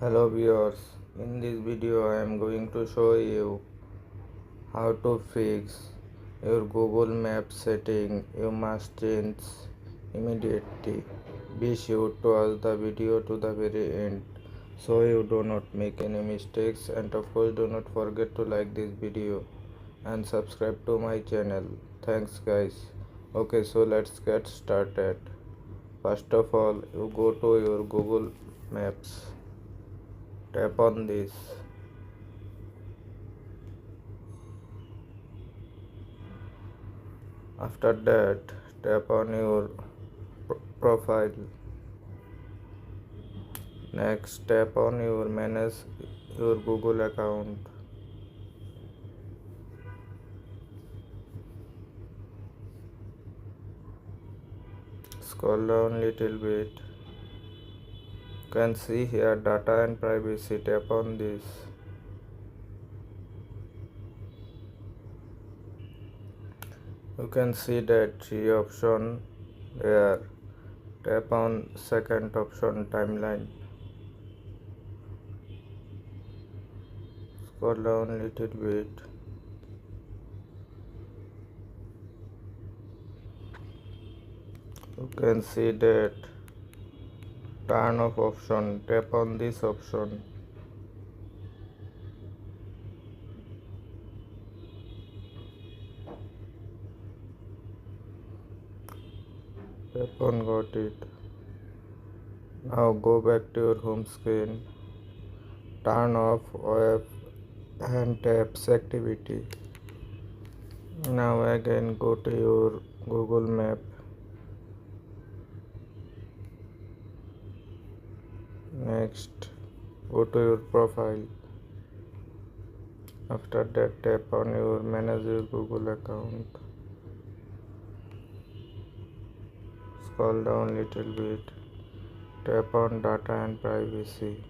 Hello viewers, in this video I am going to show you how to fix your Google Maps setting. You must change immediately. Be sure to watch the video to the very end so you do not make any mistakes, and of course do not forget to like this video and subscribe to my channel. Thanks guys. Okay, so let's get started. First of all, you go to your Google Maps. Tap on this. After that, tap on your profile. Next, tap on your manage your Google account. Scroll down little bit. You can see here data and privacy. Tap on this. You can see that three option there. Tap on second option, timeline. Scroll down little bit. You can see that turn off option. Tap on this option. Tap on got it. Now go back to your home screen. Turn off web and tabs activity. Now again go to your Google Map. Next, go to your profile. After that, tap on your manage your Google account. Scroll down little bit. Tap on data and privacy.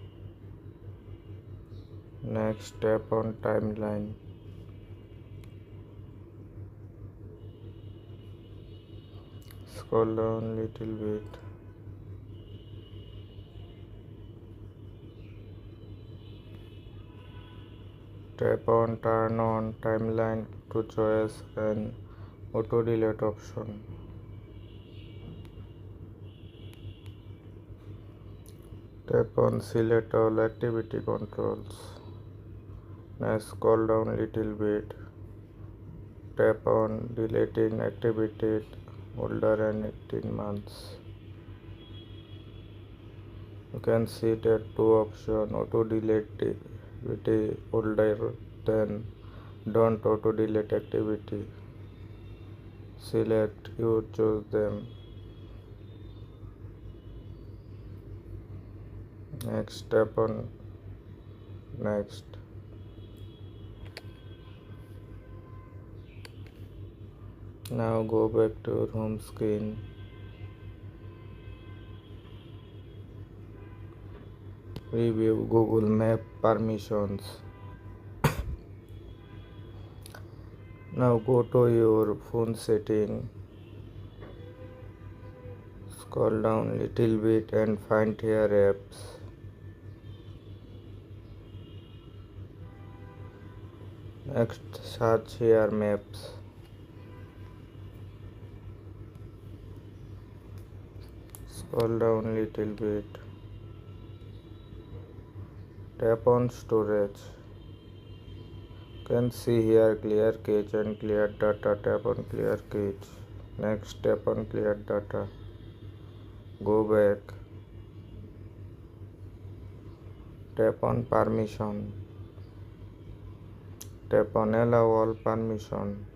Next, tap on timeline. Scroll down little bit. Tap on turn on timeline to choice and auto delete option. Tap on select all activity controls. Now scroll down little bit. Tap on deleting activity older than 18 months. You can see that two options, auto delete activity older than don't auto delete activity. Select, you choose them. Next, tap on next. Now go back to your home screen. Review Google Map permissions. Now go to your phone setting. Scroll down little bit and find here apps. Next, search here maps. Scroll down little bit. Tap on storage. You can see here clear cache and clear data. Tap on clear cache. Next, tap on clear data. Go back. Tap on permission. Tap on allow all permission.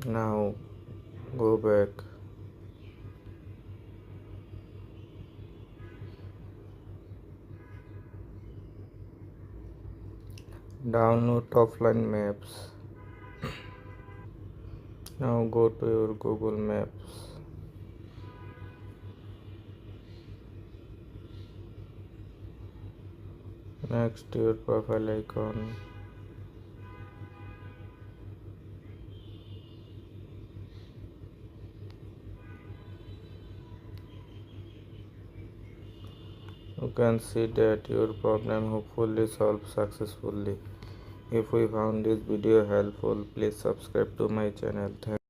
Now go back. Download offline maps. Now go to your Google Maps. Next to your profile icon. You can see that your problem hopefully solved successfully. If we found this video helpful, please subscribe to my channel. Thank